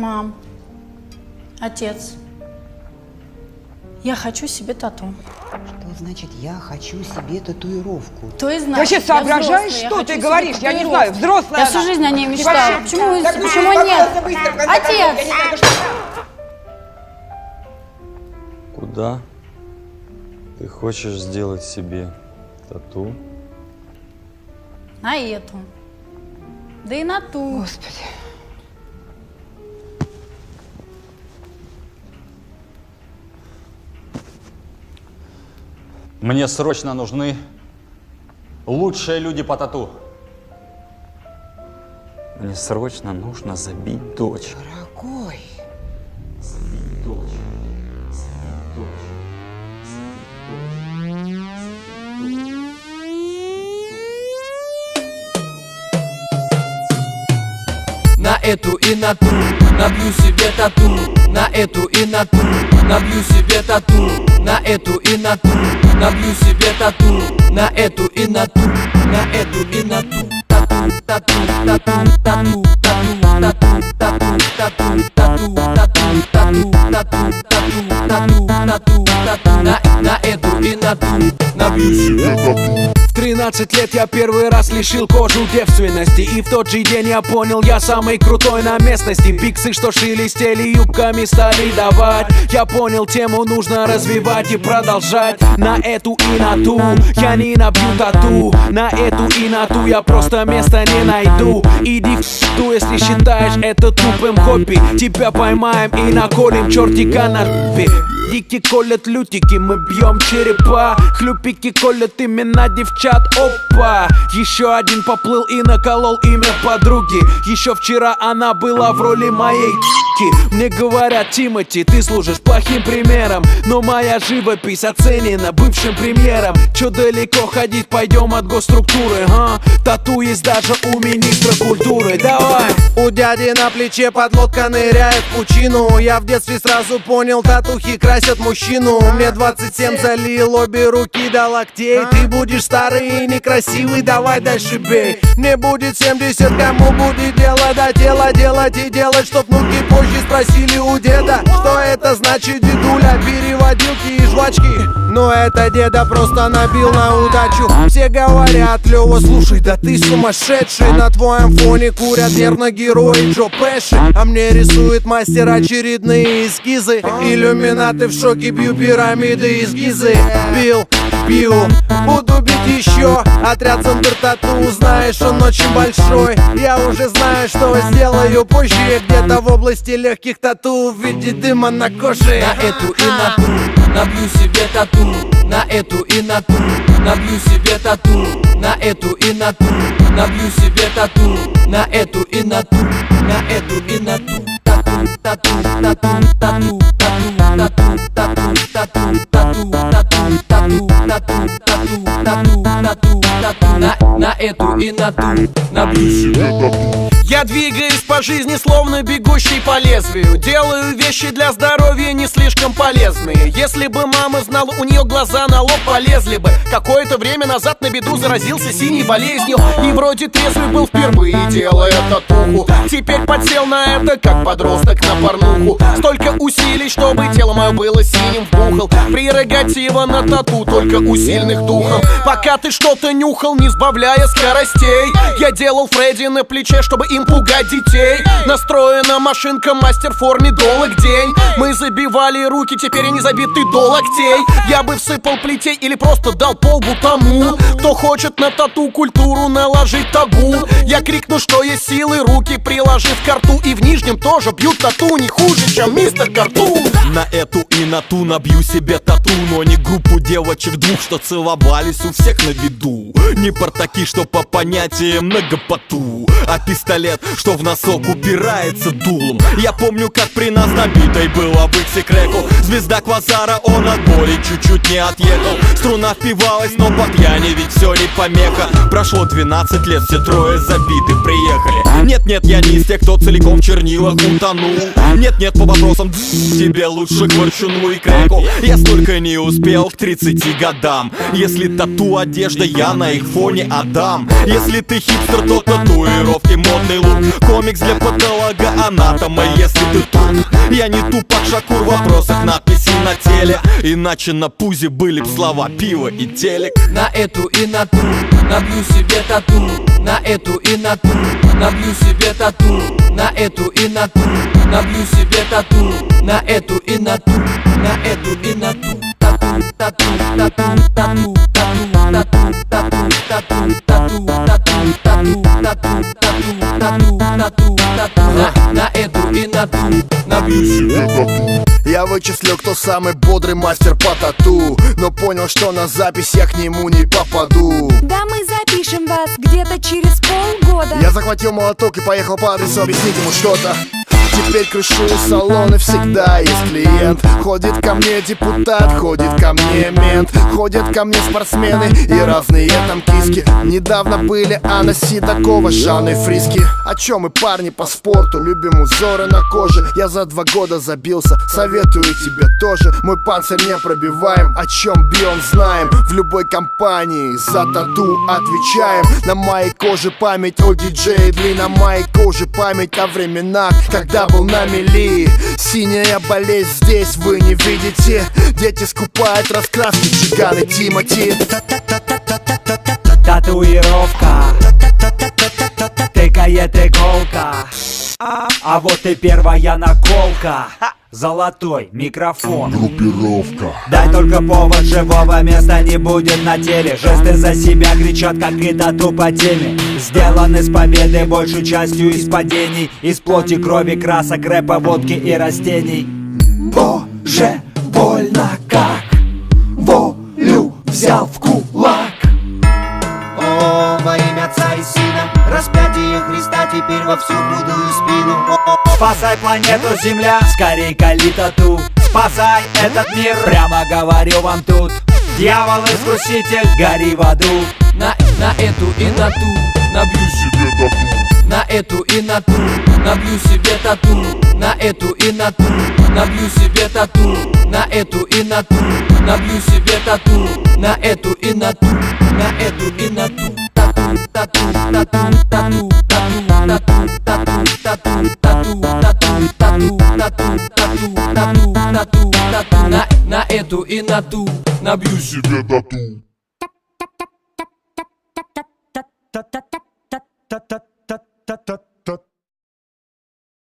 Мам, отец, я хочу себе тату. Что значит «я хочу себе татуировку»? То есть, Ты вообще соображаешь, что ты говоришь? Я не знаю, взрослая Я всю жизнь о ней мечтала. Почему нет? Отец! Куда ты хочешь сделать себе тату? На эту. Да и на ту. Господи. Мне срочно нужны лучшие люди по тату. Мне срочно нужно забить дочь. Дорогой. Забить дочь. Забить дочь. На эту и на ту набью себе тату. На эту и на ту набью себе тату. На эту и на ту набью себе тату. На эту и на ту, на эту и на ту. Тату, тату, тату, тату, тату, тату, тату, тату, тату, тату, тату, тату, тату, тату, тату. На эту и на ту набью себе тату. В 13 лет я первый раз лишил кожу девственности. И в тот же день я понял, я самый крутой на местности. Биксы, что шелестели, юбками стали давать. Я понял, тему нужно развивать и продолжать. На эту и на ту я не набью тату. На эту и на ту я просто места не найду. Иди в ту, если считаешь это тупым хобби. Тебя поймаем и наколем чертика на жопе. Дики колят лютики, мы бьем черепа. Хлюпики колят имена девчат, опа. Еще один поплыл и наколол имя подруги. Еще вчера она была в роли моей т***ки. Мне говорят: Тимати, ты служишь плохим примером. Но моя живопись оценена бывшим премьером. Че далеко ходить, пойдем от госструктуры, а? Тату есть даже у министра культуры, давай. У дяди на плече подлодка ныряет в пучину. Я в детстве сразу понял, татухи красят мужчину. Мне 27, залил обе руки до локтей. Ты будешь старый и некрасивый, давай дальше бей. Мне будет 70, кому будет дело до тела делать и делать, чтоб внуки позже спросили у деда, что это значит, дедуля, переводилки и жвачки. Но это деда просто набил на удачу. Все говорят: Лёва, слушай, да ты сумасшедший. На твоем фоне курят нервно герои Джо Пэши. А мне рисует мастер очередные эскизы. Иллюминаты в шоке, бью пирамиды из Гизы. Бил, буду бить еще. Отряд Центр Тату, знаешь, он очень большой. Я уже знаю, что сделаю позже. Где-то в области легких тату в виде дыма на коже. На эту и на ту набью себе тату. На эту и на ту набью себе тату. На эту и на ту набью себе тату. На эту и на ту, на эту и на ту. Тату, тату, тату, тату, тату, тату, тату, тату, тату, тату, тату, тату, тату, тату, тату. На эту и на ту набью себе тату. Я двигаюсь по жизни, словно бегущий по лезвию. Делаю вещи для здоровья не слишком полезные. Если бы мама знала, у нее глаза на лоб полезли бы. Какое-то время назад на беду заразился синей болезнью. И вроде трезвый был впервые, делая татуху. Теперь подсел на это, как подросток на порнуху. Столько усилий, чтобы тело мое было синим вбухал. Прерогатива на тату только у сильных духом. Пока ты что-то нюхал, не сбавляя скоростей, я делал Фредди на плече, чтобы им пугать детей. Настроена машинка, мастер в форме долг день. Мы забивали руки, теперь они забиты до локтей. Я бы всыпал плетей или просто дал полбу тому, кто хочет на тату культуру наложить табу. Я крикну, что есть силы, руки приложив к рту. И в нижнем тоже бьют тату не хуже, чем мистер Карту. На эту и на ту набью себе тату. Но не группу девочек двух, что целовались у всех на виду. Не портаки, что по понятиям многопоту, а пистолет, что в носок упирается дулом. Я помню, как при нас набитой было в иксе-креку. Звезда квазара, он от боли чуть-чуть не отъехал. Струна впивалась, но по пьяни ведь все не помеха. Прошло 12 лет, все трое забиты приехали. Нет-нет, я не из тех, кто целиком в чернилах утонул. Нет-нет, по вопросам тебе лучше к ворчуну и креку. Я столько не успел к 30 годам. Если тату одежда, я на их фоне Адам. Если ты хипстер, то татуировки, модный лук, комикс для патолога, анатома. Если ты тут, я не Тупак Шакур в вопросах надписи на теле. Иначе на пузе были б слова пиво и телек. На эту и на ту набью себе тату. На эту и на ту набью себе тату. На эту и на ту набью себе тату. На эту и на ту, на эту и на ту. Тату, тату, тату, тату, тату, тату, тату, тату, тату, тату, тату, тату, тату, тату, тату. На эту и на ту набью себе тату. Я вычислил, кто самый бодрый мастер по тату, но понял, что на запись я к нему не попаду. Да мы запишем вас где-то через полгода. Я захватил молоток и поехал по адресу объяснить ему что-то. Теперь крышую салоны, всегда есть клиент. Ходит ко мне депутат, ходит ко мне мент, ходят ко мне спортсмены и разные там киски. Недавно были Анна Седокова, Жанна и Фриски. О чем мы, парни, по спорту? Любим узоры на коже. Я за 2 года забился, советую тебе тоже. Мой панцирь не пробиваем, о чем бьем знаем. В любой компании за тату отвечаем. На моей коже память о диджее Дли, на моей коже память о временах, когда был на мели. Синяя болезнь здесь вы не видите. Дети скупают раскраски, Чиганы Тимати. Татуировка тыкает иголка, а вот и первая наколка. Золотой микрофон. Группировка. Дай только повод, живого места не будет на теле. Жесты за себя кричат, как и тату по теме. Сделаны с победой, большей частью из падений, из плоти, крови, красок, рэпа, водки и растений. Боже, больно как волю взял в кулак. О, во имя Отца и Сына, распятие Христа теперь во всю худую спину. Спасай планету Земля, скорей кали тату. Спасай этот мир, прямо говорю вам тут. Дьявол-искуситель, гори в аду. На эту и на ту набью себе тату. На эту и на ту набью себе тату. На эту и на ту набью себе тату. На эту и на ту набью себе тату. На эту и на ту, на эту и на ту. Тату, тату, тату, тату, тату, тату, тату, тату, тату, тату, тату, тату, тату, тату, тату. На эту и на ту набью себе тату.